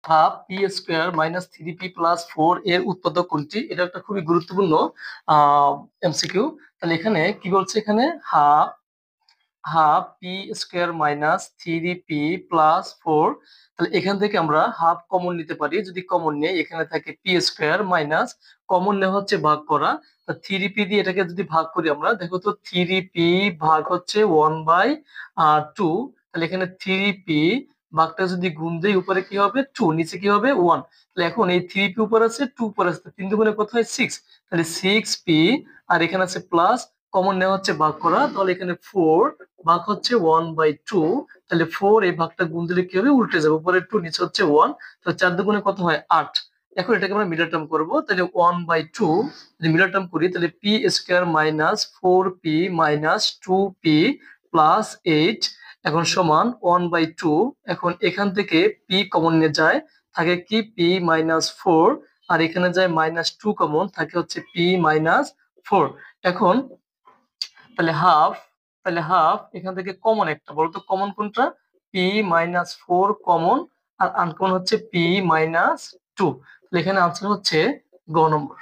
Half P square minus 3p plus 4 এর উৎপাদক কোনটি? এটা একটা খুবই গুরুত্বপূর্ণ এমসিকিউ। তাহলে এখানে কি বলছে, এখানে half half P square minus 3p plus 4। তাহলে এখান থেকে আমরা হাফ কমন নিতে পারি। যদি কমন নেই, এখানে থাকে পি স্কোয়ার মাইনাস, কমন নেওয়া হচ্ছে ভাগ করা। তা 3p দিয়ে এটাকে যদি ভাগ করি আমরা, দেখো তো 3p ভাগ হচ্ছে 1/2। তাহলে এখানে 3p ভাগটা যদি গুণ দেই, উপরে কি হবে 2, নিচে কি হবে 1। তাহলে এখন এই 3p উপর আছে, 2 উপর আছে, 3 দুগুণে কত হয় 6। তাহলে 6p, আর এখানে আছে প্লাস, কমন নেওয়া হচ্ছে ভাগ করা। তাহলে এখানে 4 ভাগ হচ্ছে 1/2। তাহলে 4 এই ভাগটা গুণ দিলে কি হবে, উল্টে যাবে, উপরে 2 নিচে হচ্ছে 1। তাহলে 4 দুগুণে কত হয় 8। এখন এটাকে আমরা মিডল টার্ম করবো। তাহলে 1/2 যদি মিডল টার্ম করি, তাহলে P square minus 4p minus 2p plus 8 এখন সমান 1/2। এখন এখান থেকে পি কমন নিয়ে যায়, থাকে কি পি মাইনাস 4, আর এখানে যায় -2 কমন, থাকে হচ্ছে পি মাইনাস 4। এখন তাহলে হাফ এখান থেকে কমন একটা, বলতো কমন কোনটা? p-4 কমন, আর আনকমন হচ্ছে p-2। তাহলে এখানে আনসার হচ্ছে গ নম্বর।